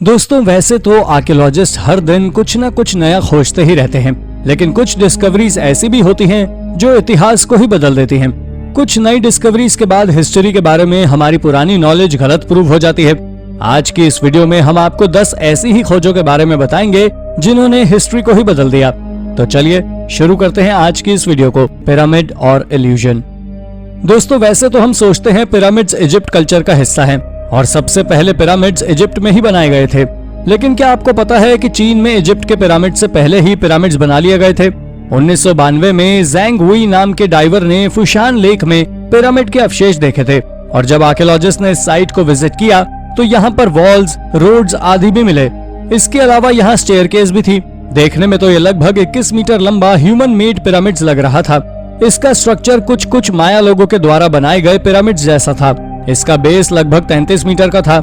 दोस्तों, वैसे तो आर्कियोलॉजिस्ट हर दिन कुछ न कुछ नया खोजते ही रहते हैं, लेकिन कुछ डिस्कवरीज ऐसी भी होती हैं जो इतिहास को ही बदल देती हैं। कुछ नई डिस्कवरीज के बाद हिस्ट्री के बारे में हमारी पुरानी नॉलेज गलत प्रूव हो जाती है। आज की इस वीडियो में हम आपको 10 ऐसी ही खोजों के बारे में बताएंगे जिन्होंने हिस्ट्री को ही बदल दिया। तो चलिए शुरू करते हैं आज की इस वीडियो को, पिरामिड और इल्यूजन। दोस्तों, वैसे तो हम सोचते हैं पिरामिड्स इजिप्ट कल्चर का हिस्सा हैं और सबसे पहले पिरामिड्स इजिप्ट में ही बनाए गए थे। लेकिन क्या आपको पता है कि चीन में इजिप्ट के पिरामिड से पहले ही पिरामिड्स बना लिए गए थे। 1992 में ज़ैंग वुई नाम के डाइवर ने फुशान लेक में पिरामिड के अवशेष देखे थे और जब आर्कियोलॉजिस्ट ने इस साइट को विजिट किया तो यहाँ पर वॉल्स, रोड्स आदि भी मिले। इसके अलावा यहाँ स्टेयरकेस भी थी। देखने में तो ये लगभग 21 मीटर लंबा ह्यूमन मेड पिरामिड्स लग रहा था। इसका स्ट्रक्चर कुछ माया लोगों के द्वारा बनाए गए पिरामिड्स जैसा था। इसका बेस लगभग 33 मीटर का था।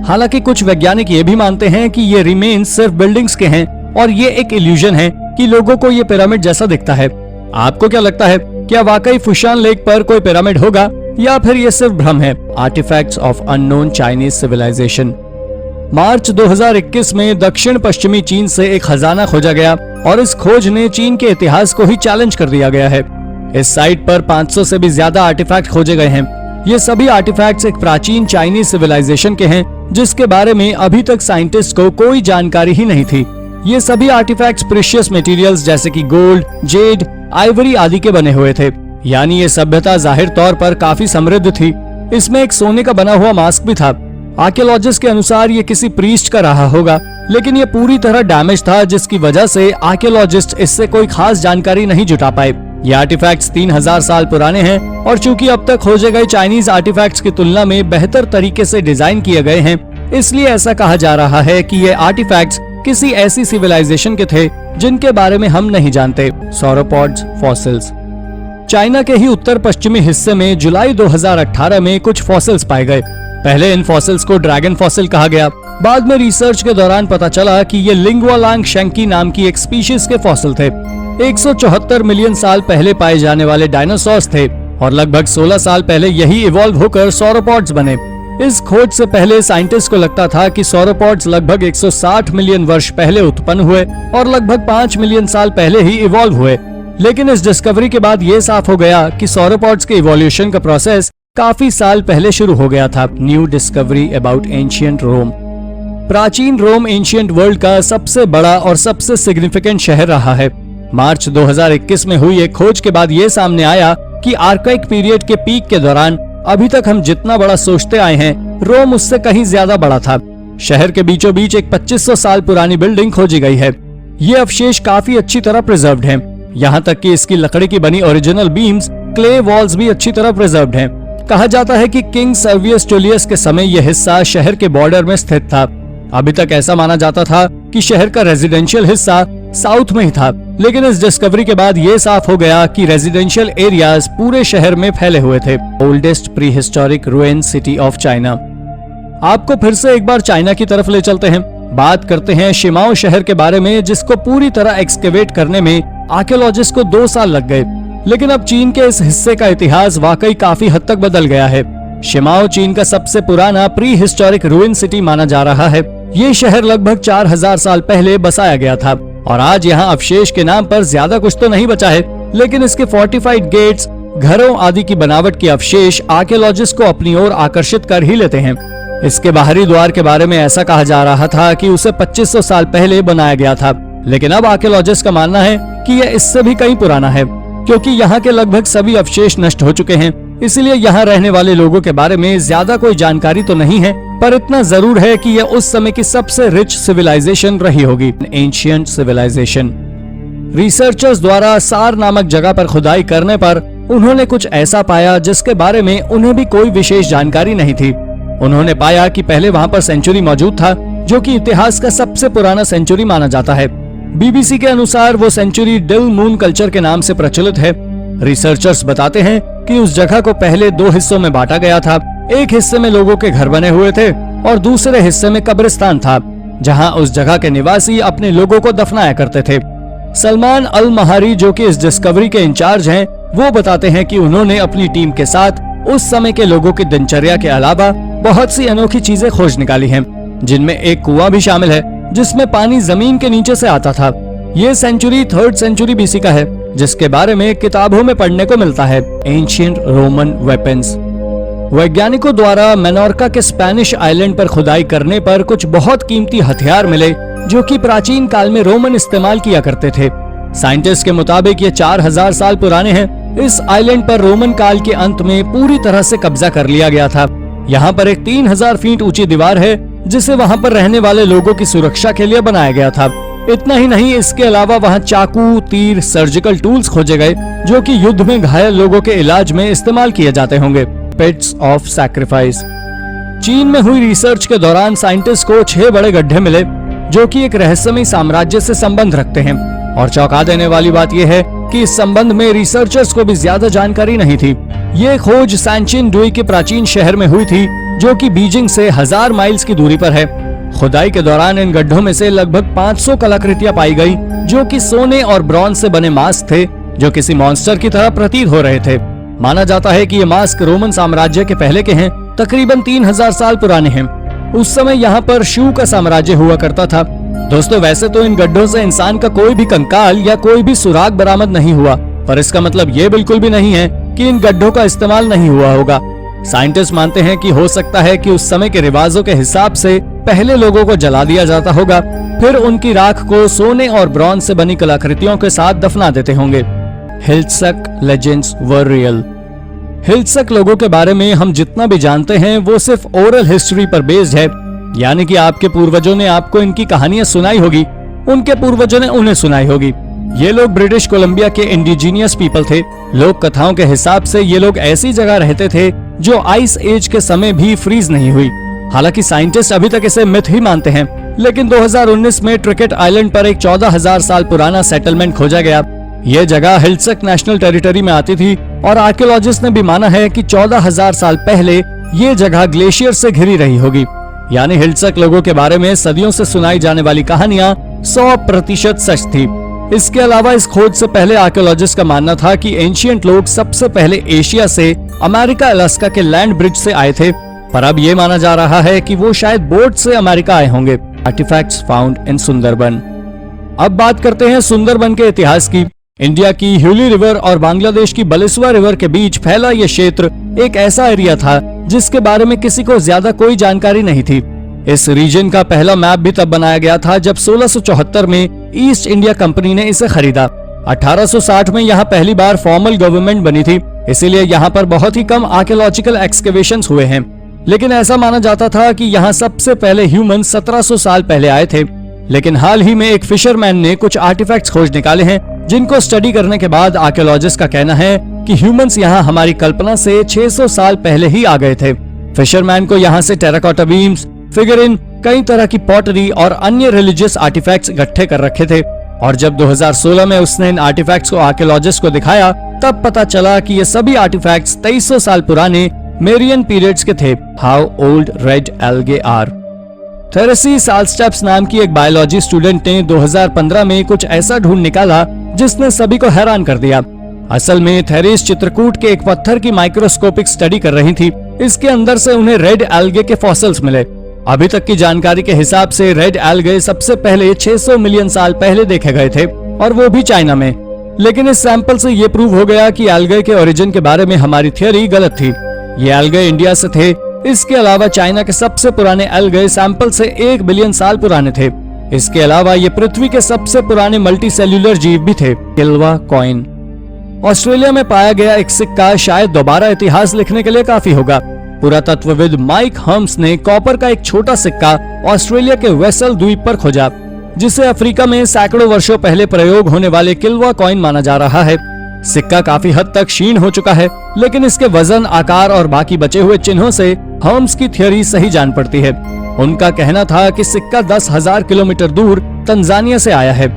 हालांकि कुछ वैज्ञानिक ये भी मानते हैं कि ये रिमेन्स सिर्फ बिल्डिंग्स के हैं और ये एक इल्यूजन है कि लोगों को ये पिरामिड जैसा दिखता है। आपको क्या लगता है, क्या वाकई फुशान लेक पर कोई पिरामिड होगा या फिर ये सिर्फ भ्रम है? Artifacts of unknown Chinese civilization. मार्च 2021 में दक्षिण पश्चिमी चीन से एक खजाना खोजा गया और इस खोज ने चीन के इतिहास को ही चैलेंज कर दिया गया है। इस साइट पर 500 से भी ज्यादा आर्टिफैक्ट खोजे गए हैं। ये सभी आर्टिफैक्ट्स एक प्राचीन चाइनीज सिविलाइजेशन के हैं जिसके बारे में अभी तक साइंटिस्ट को कोई जानकारी ही नहीं थी। ये सभी आर्टिफैक्ट्स प्रीशियस मटेरियल्स जैसे कि गोल्ड, जेड, आइवरी आदि के बने हुए थे। यानी ये सभ्यता जाहिर तौर पर काफी समृद्ध थी। इसमें एक सोने का बना हुआ मास्क भी था। आर्कियोलॉजिस्ट के अनुसार ये किसी प्रीस्ट का रहा होगा, लेकिन ये पूरी तरह डैमेज था जिसकी वजह से आर्कियोलॉजिस्ट इससे कोई खास जानकारी नहीं जुटा पाए। ये आर्टिफैक्ट्स 3000 साल पुराने हैं और चूंकि अब तक खोजे गए चाइनीज आर्टिफैक्ट्स की तुलना में बेहतर तरीके से डिजाइन किए गए हैं, इसलिए ऐसा कहा जा रहा है कि ये आर्टिफैक्ट्स किसी ऐसी सिविलाइजेशन के थे जिनके बारे में हम नहीं जानते। सौरोपॉड्स फॉसिल्स। चाइना के ही उत्तर पश्चिमी हिस्से में जुलाई 2018 में कुछ फॉसिल्स पाए गए। पहले इन फॉसिल्स को ड्रैगन फॉसिल कहा गया। बाद में रिसर्च के दौरान पता चला कि ये लिंगुआलांग शेंकी नाम की एक स्पीशीज के फॉसिल थे। 174 मिलियन साल पहले पाए जाने वाले डायनासोर्स थे और लगभग 16 साल पहले यही इवॉल्व होकर सौरोपॉड्स बने। इस खोज से पहले साइंटिस्ट को लगता था कि सौरोपॉड्स लगभग 160 मिलियन वर्ष पहले उत्पन्न हुए और लगभग 5 मिलियन साल पहले ही इवॉल्व हुए। लेकिन इस डिस्कवरी के बाद ये साफ हो गया कि सौरोपॉड्स के इवोल्यूशन का प्रोसेस काफी साल पहले शुरू हो गया था। न्यू डिस्कवरी अबाउट एंशिएंट रोम। प्राचीन रोम एंशिएंट वर्ल्ड का सबसे बड़ा और सबसे सिग्निफिकेंट शहर रहा है। मार्च 2021 में हुई एक खोज के बाद ये सामने आया कि आर्काइक पीरियड के पीक के दौरान अभी तक हम जितना बड़ा सोचते आए हैं, रोम उससे कहीं ज्यादा बड़ा था। शहर के बीचों बीच एक 2500 साल पुरानी बिल्डिंग खोजी गई है। ये अवशेष काफी अच्छी तरह प्रिजर्व्ड हैं। यहाँ तक कि इसकी लकड़ी की बनी ओरिजिनल बीम्स, क्ले वॉल्स भी अच्छी तरह प्रिजर्व्ड हैं। कहा जाता है कि किंग सर्वियस जूलियस के समय यह हिस्सा शहर के बॉर्डर में स्थित था। अभी तक ऐसा माना जाता था कि शहर का रेजिडेंशियल हिस्सा साउथ में ही था, लेकिन इस डिस्कवरी के बाद ये साफ हो गया कि रेजिडेंशियल एरियाज पूरे शहर में फैले हुए थे। Oldest pre historic रूइन city of China. आपको फिर से एक बार चाइना की तरफ ले चलते हैं। बात करते हैं शिमाओ शहर के बारे में, जिसको पूरी तरह एक्सकेवेट करने में आर्कियोलॉजिस्ट को 2 साल लग गए। लेकिन अब चीन के इस हिस्से का इतिहास वाकई काफी हद तक बदल गया है। शिमाओ चीन का सबसे पुराना प्री हिस्टोरिक रूइन सिटी माना जा रहा है। ये शहर लगभग 4000 साल पहले बसाया गया था और आज यहाँ अवशेष के नाम पर ज्यादा कुछ तो नहीं बचा है, लेकिन इसके फोर्टिफाइड गेट्स, घरों आदि की बनावट के अवशेष आर्कियोलॉजिस्ट को अपनी ओर आकर्षित कर ही लेते हैं। इसके बाहरी द्वार के बारे में ऐसा कहा जा रहा था कि उसे 2500 साल पहले बनाया गया था, लेकिन अब आर्कियोलॉजिस्ट का मानना है कि यह इससे भी कहीं पुराना है, क्योंकि यहाँ के लगभग सभी अवशेष नष्ट हो चुके हैं। इसलिए यहाँ रहने वाले लोगों के बारे में ज्यादा कोई जानकारी तो नहीं है, पर इतना जरूर है कि यह उस समय की सबसे रिच सिविलाइजेशन रही होगी। Ancient civilisation. रिसर्चर्स द्वारा सार नामक जगह पर खुदाई करने पर उन्होंने कुछ ऐसा पाया जिसके बारे में उन्हें भी कोई विशेष जानकारी नहीं थी। उन्होंने पाया कि पहले वहाँ पर सेंचुरी मौजूद था, जो कि इतिहास का सबसे पुराना सेंचुरी माना जाता है। BBC के अनुसार वो सेंचुरी डिल मून कल्चर के नाम से प्रचलित है। रिसर्चर्स बताते हैं कि उस जगह को पहले 2 हिस्सों में बांटा गया था। एक हिस्से में लोगों के घर बने हुए थे और दूसरे हिस्से में कब्रिस्तान था, जहां उस जगह के निवासी अपने लोगों को दफनाया करते थे। सलमान अल महारी, जो कि इस डिस्कवरी के इंचार्ज हैं, वो बताते हैं कि उन्होंने अपनी टीम के साथ उस समय के लोगों की दिनचर्या के अलावा बहुत सी अनोखी चीजें खोज निकाली हैं। जिनमें एक कुआं भी शामिल है जिसमें पानी जमीन के नीचे से आता था। ये सेंचुरी 3rd सेंचुरी बीसी का है, जिसके बारे में किताबों में पढ़ने को मिलता है। Ancient Roman weapons. वैज्ञानिकों द्वारा मेनोर्का के स्पेनिश आइलैंड पर खुदाई करने पर कुछ बहुत कीमती हथियार मिले जो कि प्राचीन काल में रोमन इस्तेमाल किया करते थे। साइंटिस्ट के मुताबिक ये 4000 साल पुराने हैं। इस आइलैंड पर रोमन काल के अंत में पूरी तरह से कब्जा कर लिया गया था। यहाँ पर एक 3000 फीट ऊंची दीवार है जिसे वहाँ पर रहने वाले लोगों की सुरक्षा के लिए बनाया गया था। इतना ही नहीं, इसके अलावा वहाँ चाकू, तीर, सर्जिकल टूल्स खोजे गए जो कि युद्ध में घायल लोगों के इलाज में इस्तेमाल किए जाते होंगे। पिट्स ऑफ सैक्रिफाइस। चीन में हुई रिसर्च के दौरान साइंटिस्ट को 6 बड़े गड्ढे मिले जो कि एक रहस्यमय साम्राज्य से संबंध रखते हैं। और चौंका देने वाली बात यह है कि इस संबंध में रिसर्चर्स को भी ज्यादा जानकारी नहीं थी। ये खोज सैनचिन डुई के प्राचीन शहर में हुई थी जो कि बीजिंग से 1000 माइल्स की दूरी पर है। खुदाई के दौरान इन गड्ढों में से लगभग 500 कलाकृतियां पाई गई जो कि सोने और ब्रॉन्ज से बने मास्क थे जो किसी मॉन्स्टर की तरह प्रतीत हो रहे थे। माना जाता है कि ये मास्क रोमन साम्राज्य के पहले के हैं, तकरीबन 3000 साल पुराने हैं। उस समय यहाँ पर शू का साम्राज्य हुआ करता था। दोस्तों, वैसे तो इन गड्ढों से इंसान का कोई भी कंकाल या कोई भी सुराग बरामद नहीं हुआ, पर इसका मतलब ये बिल्कुल भी नहीं है कि इन गड्ढों का इस्तेमाल नहीं हुआ होगा। साइंटिस्ट मानते हैं कि हो सकता है कि उस समय के रिवाजों के हिसाब से पहले लोगों को जला दिया जाता होगा, फिर उनकी राख को सोने और ब्रॉन्ज से बनी कलाकृतियों के साथ दफना देते होंगे। हिल्सक लेजेंड्स वर रियल। हिल्सक लोगों के बारे में हम जितना भी जानते हैं वो सिर्फ ओरल हिस्ट्री पर बेस्ड है, यानी कि आपके पूर्वजों ने आपको इनकी कहानियां सुनाई होगी, उनके पूर्वजों ने उन्हें सुनाई होगी। ये लोग ब्रिटिश कोलंबिया के इंडिजीनियस पीपल थे। लोक कथाओं के हिसाब से ये लोग ऐसी जगह रहते थे जो आइस एज के समय भी फ्रीज नहीं हुई। हालांकि साइंटिस्ट अभी तक इसे मिथ ही मानते हैं, लेकिन 2019 में ट्रिकेट आइलैंड पर एक 14000 साल पुराना सेटलमेंट खोजा गया। यह जगह हिल्सक नेशनल टेरिटरी में आती थी और आर्कियोलॉजिस्ट ने भी माना है कि 14000 साल पहले ये जगह ग्लेशियर से घिरी रही होगी। यानी हिल्सक लोगों के बारे में सदियों से सुनाई जाने वाली कहानियां 100% सच थी। इसके अलावा इस खोज से पहले आर्कियोलॉजिस्ट का मानना था कि एंशिएंट लोग सबसे पहले एशिया से अमेरिका अलास्का के लैंड ब्रिज से आए थे, पर अब ये माना जा रहा है कि वो शायद बोट से अमेरिका आए होंगे। Artifacts found in Sundarban. अब बात करते हैं सुंदरबन के इतिहास की। इंडिया की ह्यूली रिवर और बांग्लादेश की बलेसवा रिवर के बीच फैला यह क्षेत्र एक ऐसा एरिया था जिसके बारे में किसी को ज्यादा कोई जानकारी नहीं थी। इस रीजन का पहला मैप भी तब बनाया गया था जब 1674 में ईस्ट इंडिया कंपनी ने इसे खरीदा। 1860 में यहाँ पहली बार फॉर्मल गवर्नमेंट बनी थी, इसीलिए यहाँ पर बहुत ही कम आर्कियोलॉजिकल एक्सकेवेशंस हुए हैं। लेकिन ऐसा माना जाता था कि यहाँ सबसे पहले ह्यूमन 1700 साल पहले आए थे। लेकिन हाल ही में एक फिशरमैन ने कुछ आर्टिफैक्ट्स खोज निकाले हैं जिनको स्टडी करने के बाद आर्कियोलॉजिस्ट का कहना है कि ह्यूमंस यहाँ हमारी कल्पना से 600 साल पहले ही आ गए थे। फिशरमैन को यहाँ से टेराकोटा बीम्स, फिगरिन, कई तरह की पॉटरी और अन्य रिलीजियस आर्टिफैक्ट्स इकट्ठे कर रखे थे। और जब 2016 में उसने इन आर्टिफैक्ट्स को आर्कियोलॉजिस्ट को दिखाया तब पता चला कि ये सभी आर्टिफैक्ट्स 2300 साल पुराने मेरियन पीरियड्स के थे। How old red algae are. थेरेसी साल्स्टेप्स नाम की एक बायोलॉजी स्टूडेंट ने 2015 में कुछ ऐसा ढूंढ निकाला जिसने सभी को हैरान कर दिया। असल में थेरेस चित्रकूट के एक पत्थर की माइक्रोस्कोपिक स्टडी कर रही थी। इसके अंदर से उन्हें रेड एल्गे के फॉसिल्स मिले। अभी तक की जानकारी के हिसाब से रेड एल्गे सबसे पहले 600 मिलियन साल पहले देखे गए थे और वो भी चाइना में। लेकिन इस सैंपल से ये प्रूव हो गया कि एल्गे के ओरिजिन के बारे में हमारी थियोरी गलत थी। ये एल्गे इंडिया से थे। इसके अलावा चाइना के सबसे पुराने एल्गे सैंपल से 1 बिलियन साल पुराने थे। इसके अलावा ये पृथ्वी के सबसे पुराने मल्टी सेल्यूलर जीव भी थे। किल्वा कॉइन। ऑस्ट्रेलिया में पाया गया एक सिक्का शायद दोबारा इतिहास लिखने के लिए काफी होगा। पुरातत्वविद माइक हम्स ने कॉपर का एक छोटा सिक्का ऑस्ट्रेलिया के वेसल द्वीप पर खोजा, जिसे अफ्रीका में सैकड़ों वर्षों पहले प्रयोग होने वाले किल्वा कॉइन माना जा रहा है। सिक्का काफी हद तक क्षीण हो चुका है, लेकिन इसके वजन, आकार और बाकी बचे हुए चिन्हों से हम्स की थ्योरी सही जान पड़ती है। उनका कहना था कि सिक्का 10,000 किलोमीटर दूर तंजानिया से आया है।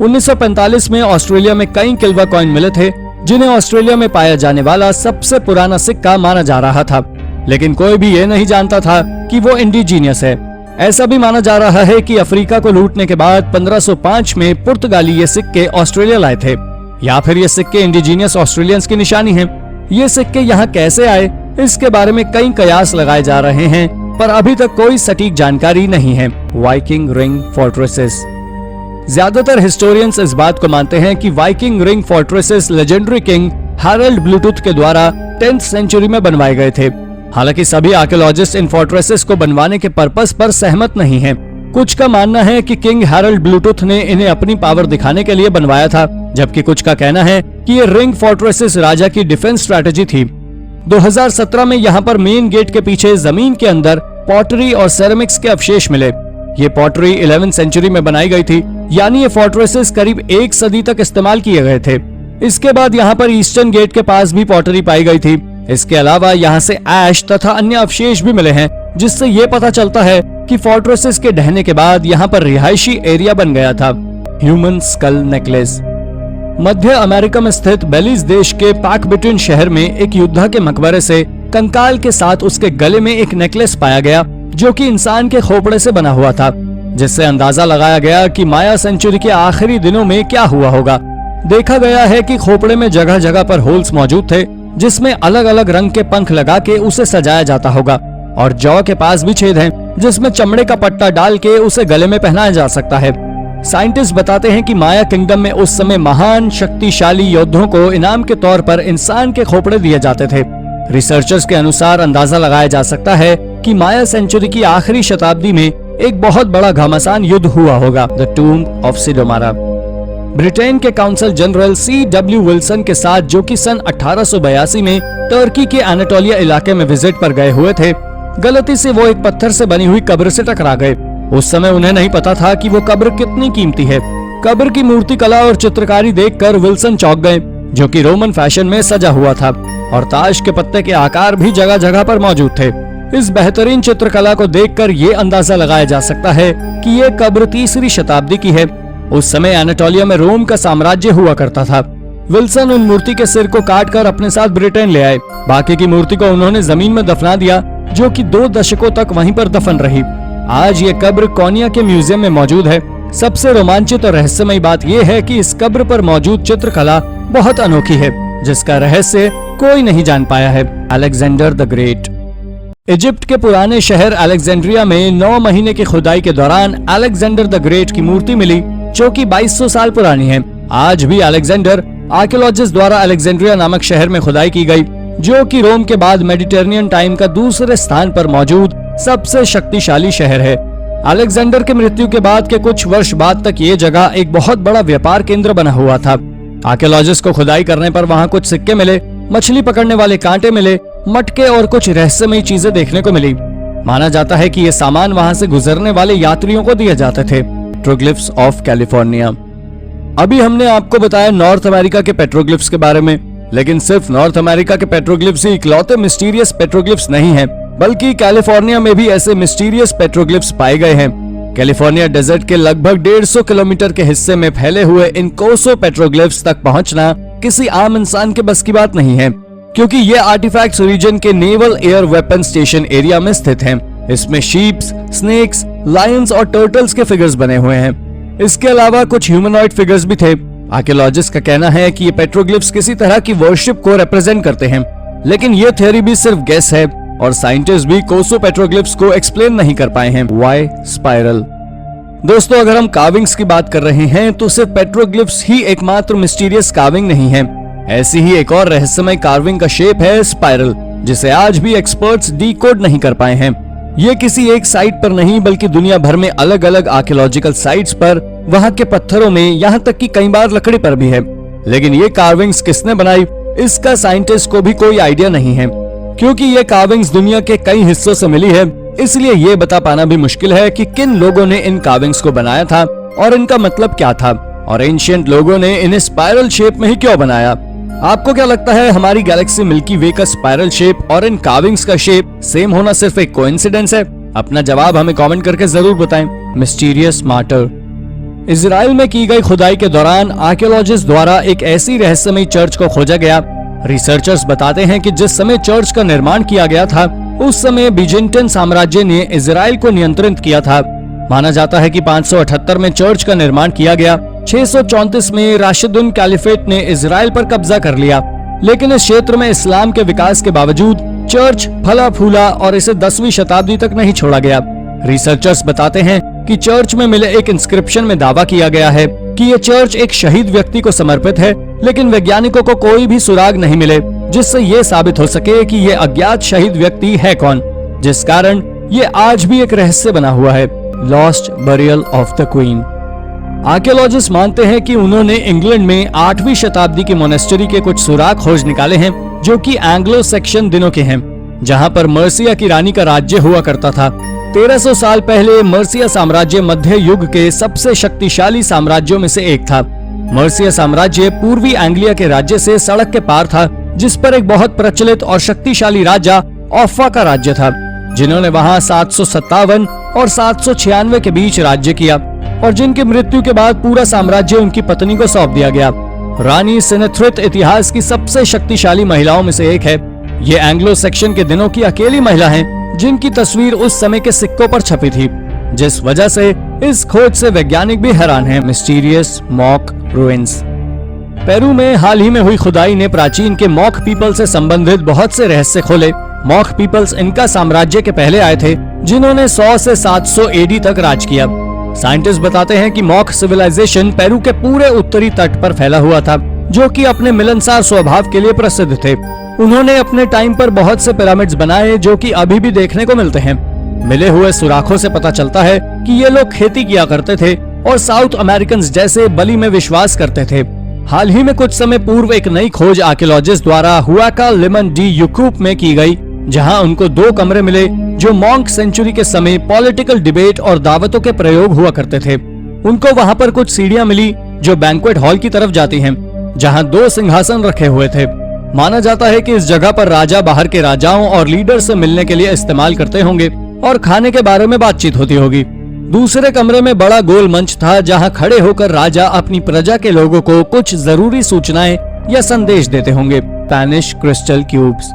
1945 में ऑस्ट्रेलिया में कई किल्वा कॉइन मिले थे, जिन्हें ऑस्ट्रेलिया में पाया जाने वाला सबसे पुराना सिक्का माना जा रहा था। लेकिन कोई भी ये नहीं जानता था कि वो इंडिजीनियस है। ऐसा भी माना जा रहा है कि अफ्रीका को लूटने के बाद 1505 में पुर्तगाली ये सिक्के ऑस्ट्रेलिया लाए थे, या फिर ये सिक्के इंडिजीनियस ऑस्ट्रेलियंस की निशानी है। ये सिक्के यहाँ कैसे आए, इसके बारे में कई कयास लगाए जा रहे हैं, पर अभी तक कोई सटीक जानकारी नहीं है। Viking ring fortresses. ज्यादातर हिस्टोरियंस इस बात को मानते हैं कि Viking ring fortresses legendary king Harald Bluetooth के द्वारा 10th सेंचुरी में बनवाए गए थे। हालांकि सभी आर्कियोलॉजिस्ट इन फोर्ट्रेसेस को बनवाने के पर्पस पर सहमत नहीं हैं। कुछ का मानना है कि किंग हैरल्ड ब्लूटूथ ने इन्हें अपनी पावर दिखाने के लिए बनवाया था, जबकि कुछ का कहना है कि ये रिंग फोर्ट्रेसेस राजा की डिफेंस स्ट्रैटेजी थी। 2017 में यहाँ पर मेन गेट के पीछे जमीन के अंदर पॉटरी और सेरेमिक्स के अवशेष मिले। ये पॉटरी 11th सेंचुरी में बनाई गई थी, यानी ये फोर्ट्रेसेस करीब 1 सदी तक इस्तेमाल किए गए थे। इसके बाद यहाँ पर ईस्टर्न गेट के पास भी पॉटरी पाई गई थी। इसके अलावा यहाँ से ऐश तथा अन्य अवशेष भी मिले हैं, जिससे ये पता चलता है कि फोर्ट्रेसेस के ढहने के बाद यहाँ पर रिहायशी एरिया बन गया था। Human skull necklace. मध्य अमेरिका में स्थित बेलीज देश के पाकबिटिन शहर में एक योद्धा के मकबरे से कंकाल के साथ उसके गले में एक नेकलेस पाया गया, जो कि इंसान के खोपड़े से बना हुआ था, जिससे अंदाजा लगाया गया कि माया सेंचुरी के आखिरी दिनों में क्या हुआ होगा। देखा गया है कि खोपड़े में जगह जगह पर होल्स मौजूद थे, जिसमें अलग अलग रंग के पंख लगा के उसे सजाया जाता होगा, और जौ के पास भी छेद हैं, जिसमें चमड़े का पट्टा डाल के उसे गले में पहनाया जा सकता है। साइंटिस्ट बताते हैं कि माया किंगडम में उस समय महान शक्तिशाली योद्धाओं को इनाम के तौर पर इंसान के खोपड़े दिए जाते थे। रिसर्चर्स के अनुसार अंदाजा लगाया जा सकता है कि माया सेंचुरी की आखिरी शताब्दी में एक बहुत बड़ा घमासान युद्ध हुआ होगा, द टूम्ब ऑफ सिडोमारा। ब्रिटेन के काउंसिल जनरल C.W. विल्सन के साथ, जो कि सन 1882 में टर्की के एनाटोलिया इलाके में विजिट पर गए हुए थे, गलती से वो एक पत्थर से बनी हुई कब्र से टकरा गए। उस समय उन्हें नहीं पता था कि वो कब्र कितनी कीमती है। कब्र की मूर्ति कला और चित्रकारी देखकर विल्सन चौंक गए, जो कि रोमन फैशन में सजा हुआ था, और ताश के पत्ते के आकार भी जगह जगह पर मौजूद थे। इस बेहतरीन चित्रकला को देखकर ये अंदाजा लगाया जा सकता है कि ये कब्र 3री शताब्दी की है। उस समय एनाटोलिया में रोम का साम्राज्य हुआ करता था। विल्सन उन मूर्ति के सिर को काटकर अपने साथ ब्रिटेन ले आए। बाकी की मूर्ति को उन्होंने जमीन में दफना दिया, जो कि 2 दशकों तक वहीं पर दफन रही। आज ये कब्र कोनिया के म्यूजियम में मौजूद है। सबसे रोमांचित और रहस्यमयी बात यह है कि इस कब्र पर मौजूद चित्रकला बहुत अनोखी है, जिसका रहस्य कोई नहीं जान पाया है। Alexander the great. इजिप्ट के पुराने शहर अलेक्जेंड्रिया में 9 महीने की खुदाई के दौरान अलेक्जेंडर द ग्रेट की मूर्ति मिली, जो कि 2200 साल पुरानी है। आज भी अलेक्जेंडर आर्कियोलॉजिस्ट द्वारा अलेक्जेंड्रिया नामक शहर में खुदाई की गई, जो कि रोम के बाद मेडिटेरेनियन टाइम का दूसरे स्थान पर मौजूद सबसे शक्तिशाली शहर है। अलेक्जेंडर के मृत्यु के बाद के कुछ वर्ष बाद तक ये जगह एक बहुत बड़ा व्यापार केंद्र बना हुआ था। आर्कियोलॉजिस्ट को खुदाई करने पर वहाँ कुछ सिक्के मिले, मछली पकड़ने वाले कांटे मिले, मटके और कुछ रहस्यमयी चीजें देखने को मिली। माना जाता है कि ये सामान वहाँ से गुजरने वाले यात्रियों को दिए जाते थे। Petroglyphs of California. अभी हमने आपको बताया नॉर्थ अमेरिका के पेट्रोग्लिफ्स के बारे में, लेकिन सिर्फ नॉर्थ अमेरिका के पेट्रोग्लिफ्स ही इकलौते मिस्टीरियस पेट्रोग्लिफ्स नहीं हैं, बल्कि कैलिफोर्निया में भी ऐसे मिस्टीरियस पेट्रोग्लिफ्स पाए गए हैं। कैलिफोर्निया डेजर्ट के लगभग 150 किलोमीटर के हिस्से में फैले हुए इन कोसों पेट्रोग्लिफ्स तक पहुंचना किसी आम इंसान के बस की बात नहीं है, क्योंकि ये आर्टिफैक्ट्स रीजन के naval air weapon station area में स्थित हैं। इसमें शीप्स, स्नेक्स, लायंस और टर्टल्स के फिगर्स बने हुए हैं। इसके अलावा कुछ ह्यूमनॉइड फिगर्स भी थे। आर्कियोलॉजिस्ट का कहना है कि ये पेट्रोग्लिफ्स किसी तरह की वर्शिप को रिप्रेजेंट करते हैं, लेकिन ये थ्योरी भी सिर्फ गेस है और साइंटिस्ट भी कोसो पेट्रोग्लिफ्स को एक्सप्लेन नहीं कर पाए हैं। Y spiral. दोस्तों, अगर हम कार्विंग्स की बात कर रहे हैं तो सिर्फ पेट्रोग्लिफ्स ही एकमात्र मिस्टीरियस कार्विंग नहीं है। ऐसी ही एक और रहस्यमय कार्विंग का शेप है स्पाइरल, जिसे आज भी एक्सपर्ट्स डीकोड नहीं कर पाए हैं। ये किसी एक साइट पर नहीं, बल्कि दुनिया भर में अलग अलग आर्कियोलॉजिकल साइट्स पर, वहाँ के पत्थरों में, यहाँ तक कि कई बार लकड़ी पर भी है। लेकिन ये कार्विंग्स किसने बनाई, इसका साइंटिस्ट को भी कोई आइडिया नहीं है। क्योंकि ये कार्विंग्स दुनिया के कई हिस्सों से मिली है, इसलिए ये बता पाना भी मुश्किल है कि किन लोगों ने इन कार्विंग्स को बनाया था और इनका मतलब क्या था, और एंशिएंट लोगों ने इन्हें स्पाइरल शेप में ही क्यों बनाया। आपको क्या लगता है, हमारी गैलेक्सी मिल्की वे का स्पाइरल शेप और इन कार्विंग्स का शेप सेम होना सिर्फ एक कोइंसिडेंस है? अपना जवाब हमें कमेंट करके जरूर बताएं। Mysterious martyr. इजराइल में की गई खुदाई के दौरान आर्कियोलॉजिस्ट द्वारा एक ऐसी रहस्यमयी चर्च को खोजा गया। रिसर्चर्स बताते हैं कि जिस समय चर्च का निर्माण किया गया था, उस समय बिजेंटाइन साम्राज्य ने इजराइल को नियंत्रित किया था। माना जाता है कि 578 में चर्च का निर्माण किया गया। 634 में राशिदुन कैलिफेट ने इजराइल पर कब्जा कर लिया, लेकिन इस क्षेत्र में इस्लाम के विकास के बावजूद चर्च फला फूला और इसे 10वीं शताब्दी तक नहीं छोड़ा गया। रिसर्चर्स बताते हैं कि चर्च में मिले एक इंस्क्रिप्शन में दावा किया गया है कि ये चर्च एक शहीद व्यक्ति को समर्पित है, लेकिन वैज्ञानिकों को कोई भी सुराग नहीं मिले जिससे ये साबित हो सके कि ये अज्ञात शहीद व्यक्ति है कौन, जिस कारण ये आज भी एक रहस्य बना हुआ है। Lost burial of the queen. Archaeologist मानते हैं कि उन्होंने इंग्लैंड में 8वीं शताब्दी की मोनेस्ट्री के कुछ सुराग खोज निकाले हैं जो कि एंग्लो सेक्शन दिनों के हैं, जहां पर मर्सिया की रानी का राज्य हुआ करता था। 1300 साल पहले मर्सिया साम्राज्य मध्य युग के सबसे शक्तिशाली साम्राज्यों में से एक था। मर्सिया साम्राज्य पूर्वी एंग्लिया के राज्य से सड़क के पार था, जिस पर एक बहुत प्रचलित और शक्तिशाली राजा ऑफा का राज्य था, जिन्होंने वहां 757 और 796 के बीच राज्य किया और जिनकी मृत्यु के बाद पूरा साम्राज्य उनकी पत्नी को सौंप दिया गया। रानी सिनेथ्रिट इतिहास की सबसे शक्तिशाली महिलाओं में से एक है। ये एंग्लो सेक्शन के दिनों की अकेली महिला है जिनकी तस्वीर उस समय के सिक्कों पर छपी थी, जिस वजह से इस खोज से वैज्ञानिक भी हैरान हैं। Mysterious mock ruins. पेरू में हाल ही में हुई खुदाई ने प्राचीन के मॉक पीपल से संबंधित बहुत से रहस्य खोले। मॉक पीपल्स इनका साम्राज्य के पहले आए थे, जिन्होंने 100 से 700 एडी तक राज किया। साइंटिस्ट बताते हैं कि मॉक सिविलाइजेशन पेरू के पूरे उत्तरी तट पर फैला हुआ था, जो कि अपने मिलनसार स्वभाव के लिए प्रसिद्ध थे। उन्होंने अपने टाइम पर बहुत से पिरामिड्स बनाए जो कि अभी भी देखने को मिलते हैं। मिले हुए सुराखों से पता चलता है कि ये लोग खेती किया करते थे और साउथ अमेरिकन जैसे बलि में विश्वास करते थे। हाल ही में कुछ समय पूर्व एक नई खोज आर्कियोलॉजिस्ट द्वारा हुआका लिमन डी यूकूप में की गई, जहां उनको 2 कमरे मिले जो मॉन्क सेंचुरी के समय पॉलिटिकल डिबेट और दावतों के प्रयोग हुआ करते थे। उनको वहां पर कुछ सीढ़ियां मिली जो बैंक्वेट हॉल की तरफ जाती हैं, जहां 2 सिंहासन रखे हुए थे। माना जाता है कि इस जगह पर राजा बाहर के राजाओं और लीडर से मिलने के लिए इस्तेमाल करते होंगे और खाने के बारे में बातचीत होती होगी। दूसरे कमरे में बड़ा गोल मंच था, जहां खड़े होकर राजा अपनी प्रजा के लोगों को कुछ जरूरी सूचनाएं या संदेश देते होंगे। Spanish crystal cubes.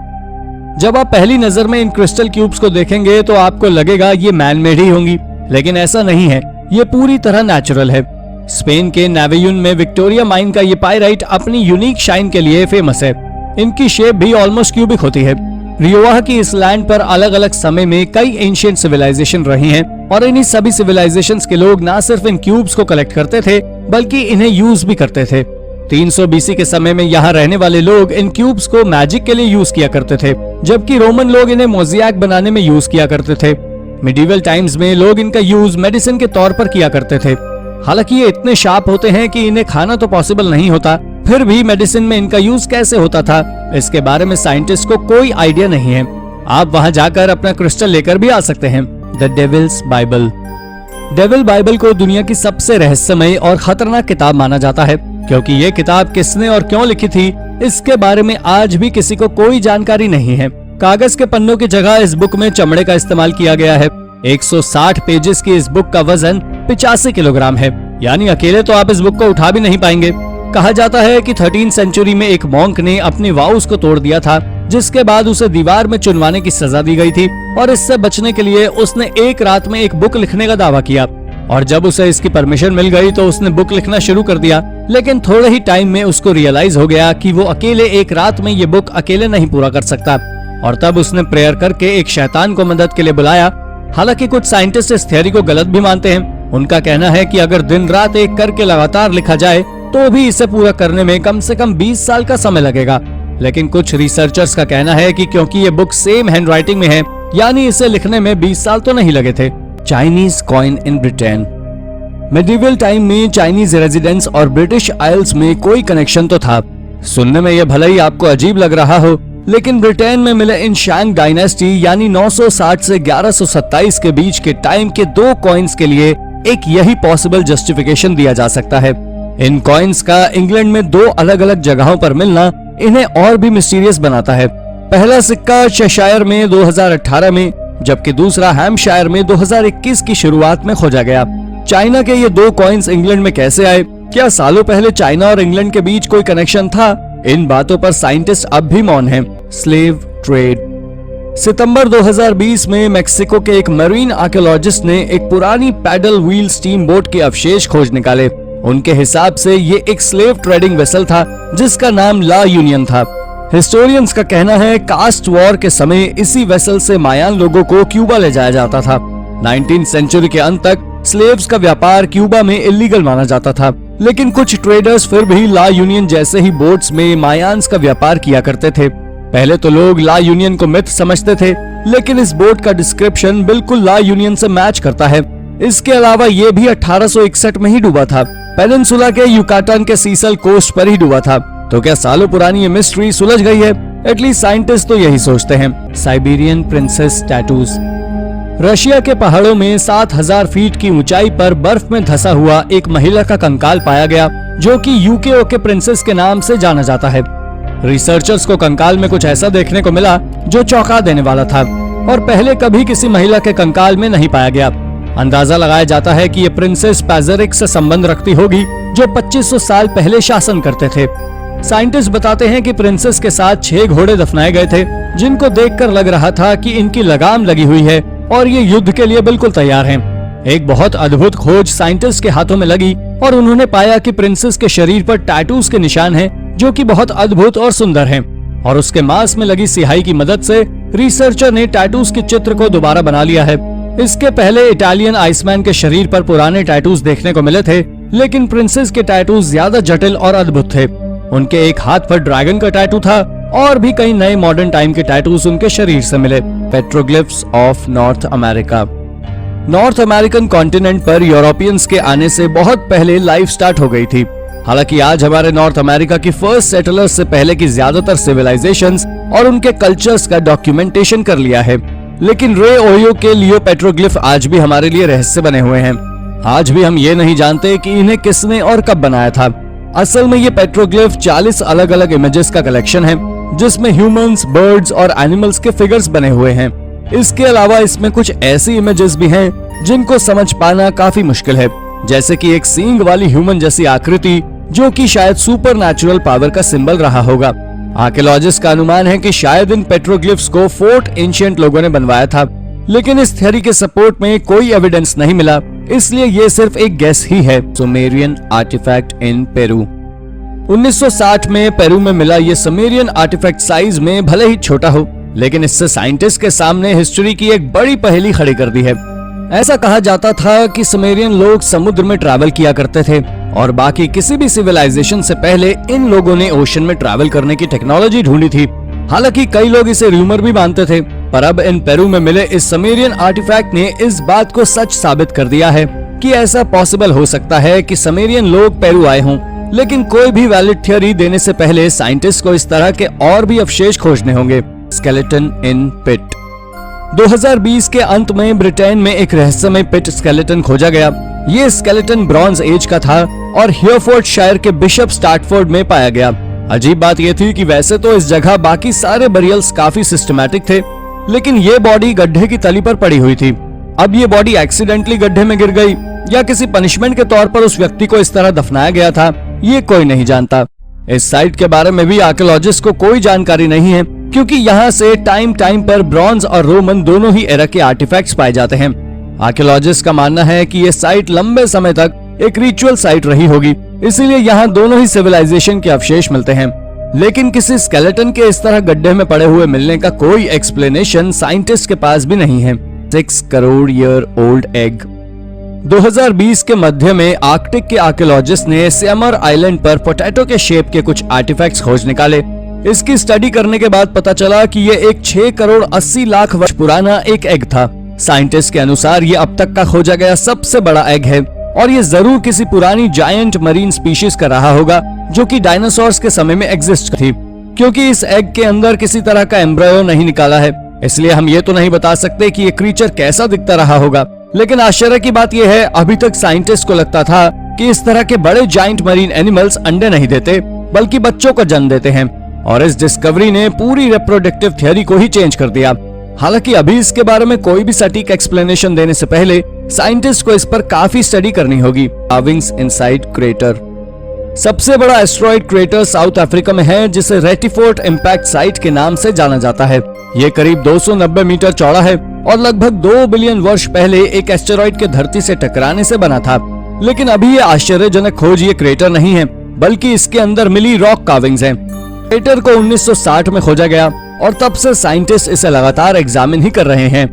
जब आप पहली नजर में इन क्रिस्टल क्यूब्स को देखेंगे तो आपको लगेगा ये मैन मेड ही होंगी, लेकिन ऐसा नहीं है। ये पूरी तरह नेचुरल है। स्पेन के नावेयुन में विक्टोरिया माइन का ये पाइराइट अपनी यूनिक शाइन के लिए फेमस है। इनकी शेप भी ऑलमोस्ट क्यूबिक होती है। रियोवा की इस लैंड पर अलग अलग समय में कई एंशिएंट सिविलाइजेशन रही हैं और इन्हीं सभी सिविलाइजेशंस के लोग न सिर्फ इन क्यूब्स को कलेक्ट करते थे बल्कि इन्हें यूज भी करते थे। 300 बीसी के समय में यहाँ रहने वाले लोग इन क्यूब्स को मैजिक के लिए यूज किया करते थे, जबकि रोमन लोग इन्हें मोज़ेक बनाने में यूज किया करते थे। मिडीवल टाइम्स में लोग इनका यूज मेडिसिन के तौर पर किया करते थे। हालांकि ये इतने शार्प होते हैं कि इन्हें खाना तो पॉसिबल नहीं होता, फिर भी मेडिसिन में इनका यूज कैसे होता था इसके बारे में साइंटिस्ट को कोई आइडिया नहीं है। आप वहां जाकर अपना क्रिस्टल लेकर भी आ सकते हैं। The devil's bible. Devil bible को दुनिया की सबसे रहस्यमय और खतरनाक किताब माना जाता है, क्योंकि ये किताब किसने और क्यों लिखी थी इसके बारे में आज भी किसी को कोई जानकारी नहीं है। कागज के पन्नों की जगह इस बुक में चमड़े का इस्तेमाल किया गया है। 160 पेजेस की इस बुक का वजन 85 किलोग्राम है, यानी अकेले तो आप इस बुक को उठा भी नहीं पाएंगे। कहा जाता है कि 13वीं सेंचुरी में एक मॉन्क ने अपने वाउस को तोड़ दिया था, जिसके बाद उसे दीवार में चुनवाने की सजा दी गई थी और इससे बचने के लिए उसने एक रात में एक बुक लिखने का दावा किया और जब उसे इसकी परमिशन मिल गई तो उसने बुक लिखना शुरू कर दिया। लेकिन थोड़े ही टाइम में उसको रियलाइज हो गया कि वो अकेले एक रात में ये बुक अकेले नहीं पूरा कर सकता और तब उसने प्रेयर करके एक शैतान को मदद के लिए बुलाया। हालांकि कुछ साइंटिस्ट इस थियोरी को गलत भी मानते हैं। उनका कहना है कि अगर दिन रात एक करके लगातार लिखा जाए तो भी इसे पूरा करने में कम से कम 20 साल का समय लगेगा। लेकिन कुछ रिसर्चर्स का कहना है कि क्योंकि ये बुक सेम हैंडराइटिंग में है, यानी इसे लिखने में 20 साल तो नहीं लगे थे। Chinese coin in Britain. Medieval time में चाइनीज रेजिडेंट्स और ब्रिटिश आइल्स में कोई कनेक्शन तो था। सुनने में यह भले ही आपको अजीब लग रहा हो, लेकिन ब्रिटेन में मिले इन शैंग डायनेस्टी यानी 960 से 1127 के बीच के टाइम के 2 कॉइन्स के लिए एक यही पॉसिबल जस्टिफिकेशन दिया जा सकता है। इन कॉइन्स का इंग्लैंड में 2 अलग अलग जगहों पर मिलना इन्हें और भी मिस्टीरियस बनाता है। पहला सिक्का चेशायर में 2018 में, जबकि दूसरा हैम्पशायर में 2021 की शुरुआत में खोजा गया। चाइना के ये 2 कॉइन्स इंग्लैंड में कैसे आए? क्या सालों पहले चाइना और इंग्लैंड के बीच कोई कनेक्शन था? इन बातों पर साइंटिस्ट अब भी मौन हैं। Slave trade. सितंबर 2020 में मेक्सिको के एक मरीन आर्कियोलॉजिस्ट ने एक पुरानी पैडल व्हील स्टीम बोट के अवशेष खोज निकाले। उनके हिसाब से ये एक स्लेव ट्रेडिंग वेसल था जिसका नाम ला यूनियन था। हिस्टोरियंस का कहना है कास्ट वॉर के समय इसी वेसल से मायान लोगों को क्यूबा ले जाया जाता था। 19th सेंचुरी के अंत तक स्लेव्स का व्यापार क्यूबा में इलीगल माना जाता था, लेकिन कुछ ट्रेडर्स फिर भी ला यूनियन जैसे ही बोट्स में मायान्स का व्यापार किया करते थे। पहले तो लोग ला यूनियन को मिथ समझते थे, लेकिन इस बोट का डिस्क्रिप्शन बिल्कुल ला यूनियन से मैच करता है। इसके अलावा ये भी 1861 में ही डूबा था। पेनिनसुला के युकाटन के सीसल कोस्ट पर ही डूबा था। तो क्या सालों पुरानी ये मिस्ट्री सुलझ गई है? एटलीस्ट साइंटिस्ट तो यही सोचते हैं। Siberian princess tattoos. रशिया के पहाड़ों में 7000 फीट की ऊंचाई पर बर्फ में धंसा हुआ एक महिला का कंकाल पाया गया, जो कि यूकेओ के प्रिंसेस के नाम से जाना जाता है। रिसर्चर्स को कंकाल में कुछ ऐसा देखने को मिला जो चौंका देने वाला था और पहले कभी किसी महिला के कंकाल में नहीं पाया गया। अंदाजा लगाया जाता है कि ये प्रिंसेस पैजरिक से संबंध रखती होगी, जो 2500 साल पहले शासन करते थे। साइंटिस्ट बताते हैं कि प्रिंसेस के साथ 6 घोड़े दफनाए गए थे, जिनको देखकर लग रहा था कि इनकी लगाम लगी हुई है और ये युद्ध के लिए बिल्कुल तैयार हैं। एक बहुत अद्भुत खोज साइंटिस्ट के हाथों में लगी और उन्होंने पाया कि प्रिंसेस के शरीर पर टैटूज के निशान हैं, जो कि बहुत अद्भुत और सुंदर हैं। और उसके मांस में लगी सिहाई की मदद से रिसर्चर ने टैटूज के चित्र को दोबारा बना लिया है। इसके पहले इटालियन आइसमैन के शरीर पर पुराने टैटूज देखने को मिले थे, लेकिन प्रिंसेस के टैटूज ज्यादा जटिल और अद्भुत थे। उनके एक हाथ पर ड्रैगन का टैटू था और भी कई नए मॉडर्न टाइम के टैटूज उनके शरीर से मिले। Petroglyphs of north America. North American continent पर यूरोपियंस के आने से बहुत पहले लाइफ स्टार्ट हो गई थी। हालांकि आज हमारे नॉर्थ अमेरिका की फर्स्ट सेटलर्स से पहले की ज्यादातर सिविलाइजेशंस और उनके कल्चर्स का डॉक्यूमेंटेशन कर लिया है, लेकिन रे ओयो के लियो पेट्रोग्लिफ आज भी हमारे लिए रहस्य बने हुए हैं। आज भी हम ये नहीं जानते कि इन्हें किसने और कब बनाया था। असल में ये पेट्रोग्लिफ 40 अलग अलग इमेजेस का कलेक्शन है, जिसमें ह्यूमंस, बर्ड्स और एनिमल्स के फिगर्स बने हुए हैं। इसके अलावा इसमें कुछ ऐसी इमेजेस भी हैं जिनको समझ पाना काफी मुश्किल है, जैसे कि एक सींग वाली ह्यूमन जैसी आकृति, जो कि शायद सुपर नेचुरल पावर का सिंबल रहा होगा। आर्कियोलॉजिस्ट का अनुमान है कि शायद इन पेट्रोग्लिफ्स को फोर्ट एंशिएंट लोगों ने बनवाया था, लेकिन इस थ्योरी के सपोर्ट में कोई एविडेंस नहीं मिला, इसलिए ये सिर्फ एक गेस ही है। सुमेरियन आर्टिफैक्ट इन पेरू। 1960 में पेरू में मिला ये सुमेरियन आर्टिफैक्ट साइज में भले ही छोटा हो, लेकिन इससे साइंटिस्ट के सामने हिस्ट्री की एक बड़ी पहेली खड़ी कर दी है। ऐसा कहा जाता था कि सुमेरियन लोग समुद्र में ट्रैवल किया करते थे और बाकी किसी भी सिविलाइजेशन से पहले इन लोगों ने ओशन में ट्रैवल करने की टेक्नोलॉजी ढूंढी थी। हालांकि कई लोग इसे र्यूमर भी मानते थे, पर अब इन पेरू में मिले इस सुमेरियन आर्टिफैक्ट ने इस बात को सच साबित कर दिया है कि ऐसा पॉसिबल हो सकता है कि सुमेरियन लोग पेरू आए हों। लेकिन कोई भी वैलिड थ्योरी देने से पहले साइंटिस्ट को इस तरह के और भी अवशेष खोजने होंगे। स्केलेटन इन पिट। 2020 के अंत में ब्रिटेन में एक रहस्यमय पिट स्केलेटन खोजा गया। ये स्केलेटन ब्रॉन्ज एज का था और हियरफोर्डशायर के बिशप स्टैटफोर्ड में पाया गया। अजीब बात यह थी कि वैसे तो इस जगह बाकी सारे बरियल्स काफी सिस्टमैटिक थे, लेकिन ये बॉडी गड्ढे की तली पर पड़ी हुई थी। अब ये बॉडी एक्सीडेंटली गड्ढे में गिर गई या किसी पनिशमेंट के तौर पर उस व्यक्ति को इस तरह दफनाया गया था, ये कोई नहीं जानता। इस साइट के बारे में भी आर्कियोलॉजिस्ट को कोई जानकारी नहीं है, क्योंकि यहाँ से टाइम पर ब्रॉन्ज और रोमन दोनों ही एरा के आर्टिफैक्ट्स पाए जाते हैं। आर्कियोलॉजिस्ट का मानना है कि ये साइट लंबे समय तक एक रिचुअल साइट रही होगी, इसीलिए यहाँ दोनों ही सिविलाइजेशन के अवशेष मिलते हैं। लेकिन किसी स्केलेटन के इस तरह गड्ढे में पड़े हुए मिलने का कोई एक्सप्लेनेशन साइंटिस्ट के पास भी नहीं है। 6 करोड़ ईयर ओल्ड एग। 2020 के मध्य में आर्कटिक के आर्कियोलॉजिस्ट ने सियमर आइलैंड पर पोटैटो के शेप के कुछ आर्टिफैक्ट्स खोज निकाले। इसकी स्टडी करने के बाद पता चला कि ये एक 6 करोड़ 80 लाख वर्ष पुराना एक एग था। साइंटिस्ट के अनुसार ये अब तक का खोजा गया सबसे बड़ा एग है और ये जरूर किसी पुरानी जायंट मरीन स्पीशीज का रहा होगा, जो कि डायनासोर्स के समय में एग्जिस्ट थी। क्योंकि इस एग के अंदर किसी तरह का एम्ब्रियो नहीं निकाला है, इसलिए हम ये तो नहीं बता सकते कि ये क्रीचर कैसा दिखता रहा होगा। लेकिन आश्चर्य की बात यह है, अभी तक साइंटिस्ट को लगता था कि इस तरह के बड़े जायंट मरीन एनिमल्स अंडे नहीं देते, बल्कि बच्चों को जन्म देते हैं, और इस डिस्कवरी ने पूरी रिप्रोडक्टिव थ्योरी को ही चेंज कर दिया। हालांकि अभी इसके बारे में कोई भी सटीक एक्सप्लेनेशन देने से पहले साइंटिस्ट को इस पर काफी स्टडी करनी होगी। Carvings inside crater. सबसे बड़ा एस्ट्रॉइड क्रेटर साउथ अफ्रीका में है, जिसे रेटिफोर्ट इम्पैक्ट साइट के नाम से जाना जाता है। ये करीब 290 मीटर चौड़ा है और लगभग 2 बिलियन वर्ष पहले एक एस्टेरॉइड के धरती से टकराने से बना था। लेकिन अभी ये आश्चर्यजनक खोज ये क्रेटर नहीं है, बल्कि इसके अंदर मिली रॉक कार्विंग्स हैं। क्रेटर को 1960 में खोजा गया और तब से साइंटिस्ट इसे लगातार एग्जामिन ही कर रहे हैं।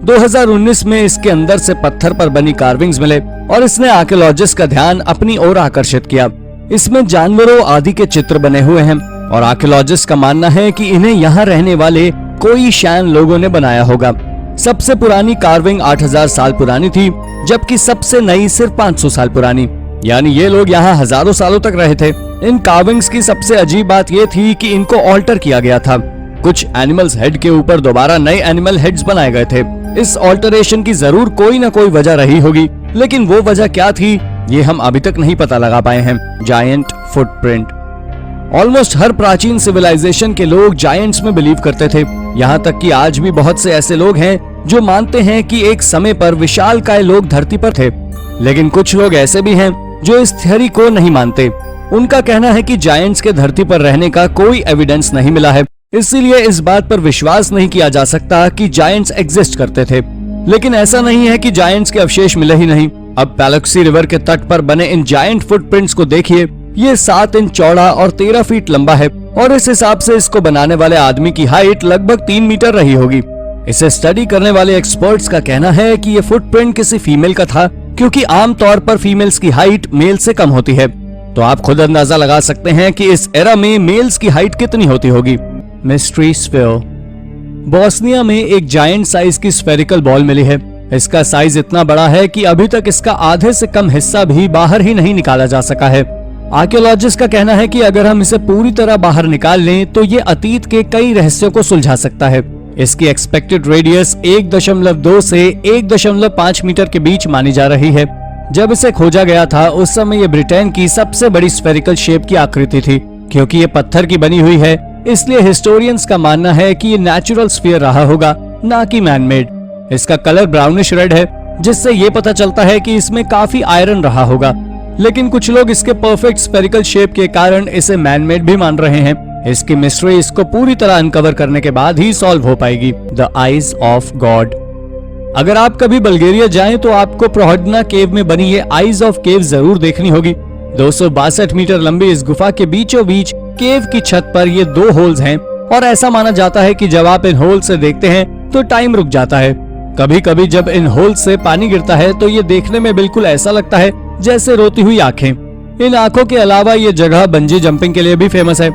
2019 में इसके अंदर से पत्थर पर बनी कार्विंग्स मिले और इसने आर्कियोलॉजिस्ट का ध्यान अपनी ओर आकर्षित किया। इसमें जानवरों आदि के चित्र बने हुए हैं और आर्कियोलॉजिस्ट का मानना है कि इन्हें यहाँ रहने वाले कोई शैन लोगों ने बनाया होगा। सबसे पुरानी कार्विंग 8000 साल पुरानी थी, जबकि सबसे नई सिर्फ 500 साल पुरानी, यानी ये लोग यहाँ हजारों सालों तक रहे थे। इन कार्विंग्स की सबसे अजीब बात ये थी कि इनको ऑल्टर किया गया था। कुछ एनिमल्स हेड के ऊपर दोबारा नए एनिमल हेड्स बनाए गए थे। इस ऑल्टरेशन की जरूर कोई न कोई वजह रही होगी, लेकिन वो वजह क्या थी ये हम अभी तक नहीं पता लगा पाए हैं। Giant footprint. ऑलमोस्ट हर प्राचीन सिविलाइजेशन के लोग जायंट्स में बिलीव करते थे। यहाँ तक कि आज भी बहुत से ऐसे लोग हैं जो मानते हैं कि एक समय पर विशालकाय लोग धरती पर थे। लेकिन कुछ लोग ऐसे भी हैं जो इस थ्योरी को नहीं मानते। उनका कहना है कि जायंट्स के धरती पर रहने का कोई एविडेंस नहीं मिला है, इसीलिए इस बात पर विश्वास नहीं किया जा सकता कि जायंट्स एग्जिस्ट करते थे। लेकिन ऐसा नहीं है कि जायंट्स के अवशेष मिले ही नहीं। अब पैलेक्सी रिवर के तट पर बने इन जायंट फुटप्रिंट्स को देखिए। ये 7 इंच चौड़ा और 13 फीट लंबा है और इस हिसाब से इसको बनाने वाले आदमी की हाइट लगभग 3 मीटर रही होगी। इसे स्टडी करने वाले एक्सपर्ट्स का कहना है कि ये फुटप्रिंट किसी फीमेल का था, क्योंकि आमतौर पर फीमेल्स की हाइट मेल से कम होती है। तो आप खुद अंदाजा लगा सकते हैं कि इस एरा में मेल्स की हाइट कितनी होती होगी। Mystery sphere. बोस्निया में एक जायंट साइज की स्फेरिकल बॉल मिली है। इसका साइज इतना बड़ा है कि अभी तक इसका आधे से कम हिस्सा भी बाहर ही नहीं निकाला जा सका है। आर्कियोलॉजिस्ट का कहना है कि अगर हम इसे पूरी तरह बाहर निकाल लें तो ये अतीत के कई रहस्यों को सुलझा सकता है। इसकी एक्सपेक्टेड रेडियस 1.2 से 1.5 मीटर के बीच मानी जा रही है। जब इसे खोजा गया था उस समय ये ब्रिटेन की सबसे बड़ी स्फेरिकल शेप की आकृति थी। क्योंकि ये पत्थर की बनी हुई है, इसलिए हिस्टोरियंस का मानना है कि ये नेचुरल स्फीयर रहा होगा, ना कि मैनमेड। इसका कलर ब्राउनिश रेड है, जिससे ये पता चलता है कि इसमें काफी आयरन रहा होगा। लेकिन कुछ लोग इसके परफेक्ट स्फेरिकल शेप के कारण इसे मैनमेड भी मान रहे हैं। इसकी मिस्ट्री इसको पूरी तरह अनकवर करने के बाद ही सॉल्व हो पाएगी। The eyes of God. अगर आप कभी बल्गेरिया जाएं तो आपको प्रोहडना केव में बनी ये आईज ऑफ केव जरूर देखनी होगी। 262 मीटर लंबी इस गुफा के बीचों बीच केव की छत पर ये 2 होल्स हैं और ऐसा माना जाता है कि जब आप इन होल से देखते हैं तो टाइम रुक जाता है। कभी कभी जब इन होल्स से पानी गिरता है तो ये देखने में बिल्कुल ऐसा लगता है जैसे रोती हुई आंखें। इन आंखों के अलावा ये जगह बंजी जंपिंग के लिए भी फेमस है।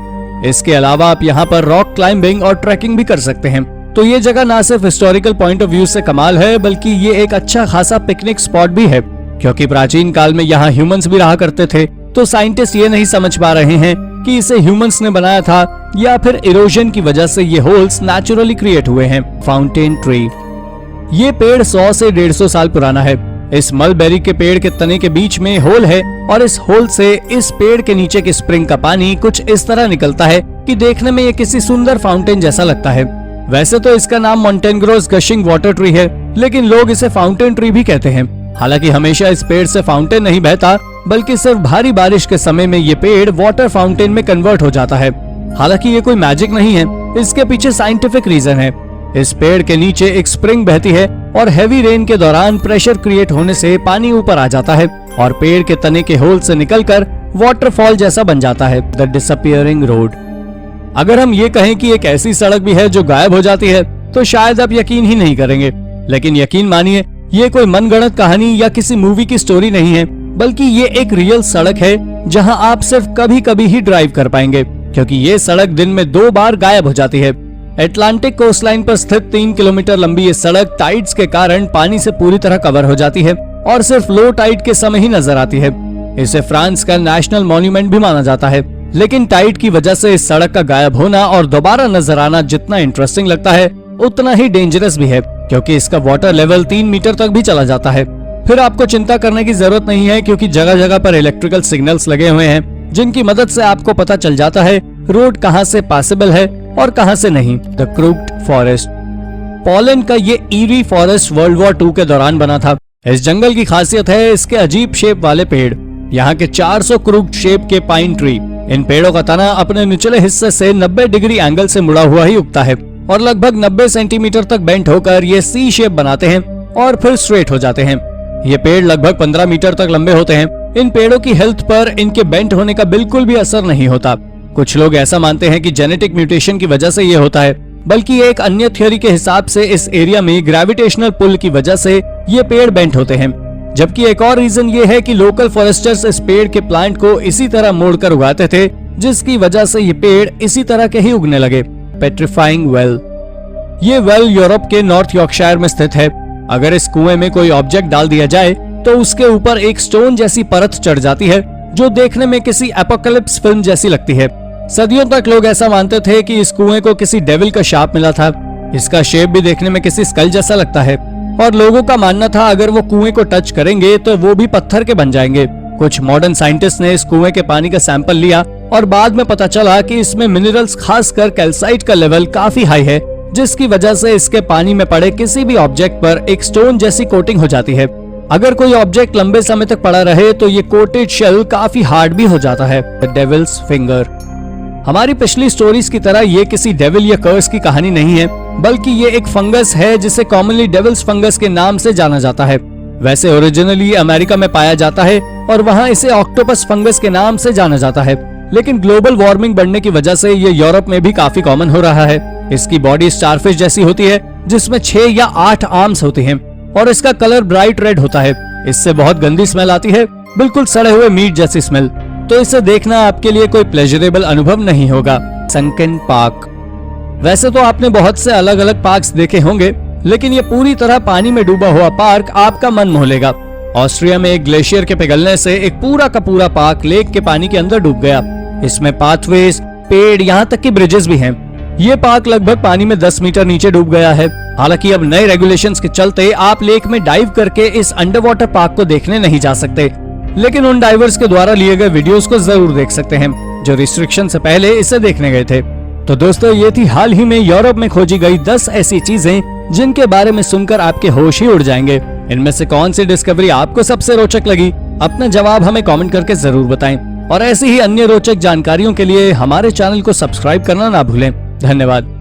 इसके अलावा आप यहाँ पर रॉक क्लाइंबिंग और ट्रैकिंग भी कर सकते हैं। तो ये जगह ना सिर्फ हिस्टोरिकल पॉइंट ऑफ व्यू से कमाल है, बल्कि ये एक अच्छा खासा पिकनिक स्पॉट भी है। क्योंकि प्राचीन काल में यहाँ ह्यूमंस भी रहा करते थे, तो साइंटिस्ट ये नहीं समझ पा रहे हैं कि इसे ह्यूमंस ने बनाया था या फिर इरोजन की वजह से ये होल्स नेचुरली क्रिएट हुए हैं। Fountain tree. ये पेड़ 100 से 150 साल पुराना है। इस मलबेरी के पेड़ के तने के बीच में होल है और इस होल से इस पेड़ के नीचे के स्प्रिंग का पानी कुछ इस तरह निकलता है कि देखने में ये किसी सुंदर फाउंटेन जैसा लगता है। वैसे तो इसका नाम मॉन्टेनग्रोस गशिंग वाटर ट्री है, लेकिन लोग इसे फाउंटेन ट्री भी कहते हैं। हालांकि हमेशा इस पेड़ से फाउंटेन नहीं बहता, बल्कि सिर्फ भारी बारिश के समय में ये पेड़ वाटर फाउंटेन में कन्वर्ट हो जाता है। हालांकि ये कोई मैजिक नहीं है, इसके पीछे साइंटिफिक रीजन है। इस पेड़ के नीचे एक स्प्रिंग बहती है और हैवी रेन के दौरान प्रेशर क्रिएट होने से पानी ऊपर आ जाता है और पेड़ के तने के होल से निकलकर वाटरफॉल जैसा बन जाता है। The disappearing road. अगर हम ये कहें कि एक ऐसी सड़क भी है जो गायब हो जाती है तो शायद आप यकीन ही नहीं करेंगे, लेकिन यकीन मानिए ये कोई मनगढ़ंत कहानी या किसी मूवी की स्टोरी नहीं है, बल्कि ये एक रियल सड़क है जहां आप सिर्फ कभी कभी ही ड्राइव कर पाएंगे, क्योंकि ये सड़क दिन में 2 बार गायब हो जाती है। अटलांटिक कोस्टलाइन पर स्थित 3 किलोमीटर लंबी ये सड़क टाइड्स के कारण पानी से पूरी तरह कवर हो जाती है और सिर्फ लो टाइड के समय ही नजर आती है। इसे फ्रांस का नेशनल मॉन्यूमेंट भी माना जाता है, लेकिन टाइड की वजह से इस सड़क का गायब होना और दोबारा नजर आना जितना इंटरेस्टिंग लगता है उतना ही डेंजरस भी है, क्योंकि इसका वाटर लेवल 3 मीटर तक भी चला जाता है। फिर आपको चिंता करने की जरूरत नहीं है, क्योंकि जगह जगह पर इलेक्ट्रिकल सिग्नल्स लगे हुए हैं जिनकी मदद से आपको पता चल जाता है रोड कहां से पासिबल है और कहां से नहीं। The crooked forest. पोलैंड का ये ईरी फॉरेस्ट वर्ल्ड वॉर 2 के दौरान बना था। इस जंगल की खासियत है इसके अजीब शेप वाले पेड़। यहाँ के 400 क्रूक्ड शेप के पाइन ट्री। इन पेड़ों का तना अपने निचले हिस्से से 90 डिग्री एंगल से मुड़ा हुआ ही उगता है और लगभग 90 सेंटीमीटर तक बेंट होकर ये सी शेप बनाते हैं और फिर स्ट्रेट हो जाते हैं। ये पेड़ लगभग 15 मीटर तक लंबे होते हैं। इन पेड़ों की हेल्थ पर इनके बेंट होने का बिल्कुल भी असर नहीं होता। कुछ लोग ऐसा मानते हैं कि जेनेटिक म्यूटेशन की वजह से ये होता है, बल्कि एक अन्य थ्योरी के हिसाब से इस एरिया में ग्रेविटेशनल पुल की वजह से ये पेड़ बेंट होते हैं। जबकि एक और रीजन ये है कि लोकल फॉरेस्टर्स इस पेड़ के प्लांट को इसी तरह मोड़कर उगाते थे, जिसकी वजह से ये पेड़ इसी तरह के ही उगने लगे। पेट्रीफाइंग वेल। ये वेल यूरोप के नॉर्थ यॉर्कशायर में स्थित है। अगर इस कुएं में कोई ऑब्जेक्ट डाल दिया जाए तो उसके ऊपर एक स्टोन जैसी परत चढ़ जाती है, जो देखने में किसी एपोकलिप्स फिल्म जैसी लगती है। सदियों तक लोग ऐसा मानते थे कि इस कुएं को किसी डेविल का शाप मिला था। इसका शेप भी देखने में किसी स्कल जैसा लगता है और लोगों का मानना था अगर वो कुएं को टच करेंगे तो वो भी पत्थर के बन जाएंगे। कुछ मॉडर्न साइंटिस्ट ने इस कुएं के पानी का सैंपल लिया और बाद में पता चला कि इसमें मिनरल्स, खासकर कैल्साइट का लेवल काफी हाई है, जिसकी वजह से इसके पानी में पड़े किसी भी ऑब्जेक्ट पर एक स्टोन जैसी कोटिंग हो जाती है। अगर कोई ऑब्जेक्ट लंबे समय तक पड़ा रहे तो ये कोटेड शेल काफी हार्ड भी हो जाता है। The devil's finger. हमारी पिछली स्टोरीज की तरह ये किसी डेविल या कर्स की कहानी नहीं है, बल्कि ये एक फंगस है जिसे कॉमनली डेविल्स फंगस के नाम से जाना जाता है। वैसे ओरिजिनली अमेरिका में पाया जाता है और वहाँ इसे ऑक्टोपस फंगस के नाम से जाना जाता है, लेकिन ग्लोबल वार्मिंग बढ़ने की वजह से ये यूरोप में भी काफी कॉमन हो रहा है। इसकी बॉडी स्टारफिश जैसी होती है, जिसमें 6 या 8 आर्म्स होते हैं और इसका कलर ब्राइट रेड होता है। इससे बहुत गंदी स्मेल आती है, बिल्कुल सड़े हुए मीट जैसी स्मेल। तो इसे देखना आपके लिए कोई प्लेजरेबल अनुभव नहीं होगा। Sunken park. वैसे तो आपने बहुत से अलग अलग पार्क्स देखे होंगे, लेकिन ये पूरी तरह पानी में डूबा हुआ पार्क आपका मन मोह लेगा। ऑस्ट्रिया में एक ग्लेशियर के पिघलने से एक पूरा का पूरा पार्क लेक के पानी के अंदर डूब गया। इसमें पाथवेज, पेड़, यहाँ तक कि ब्रिजेस भी हैं। ये पार्क लगभग पानी में 10 मीटर नीचे डूब गया है। हालांकि अब नए रेगुलेशंस के चलते आप लेक में डाइव करके इस अंडर वाटर पार्क को देखने नहीं जा सकते, लेकिन उन डाइवर्स के द्वारा लिए गए वीडियोस को जरूर देख सकते हैं, जो रिस्ट्रिक्शन से पहले इसे देखने गए थे। तो दोस्तों, ये थी हाल ही में यूरोप में खोजी गई 10 ऐसी चीजें जिनके बारे में सुनकर आपके होश ही उड़ जाएंगे। इनमें से कौन सी डिस्कवरी आपको सबसे रोचक लगी? अपना जवाब हमें कमेंट करके जरूर बताएं और ऐसी ही अन्य रोचक जानकारियों के लिए हमारे चैनल को सब्सक्राइब करना ना भूलें। धन्यवाद।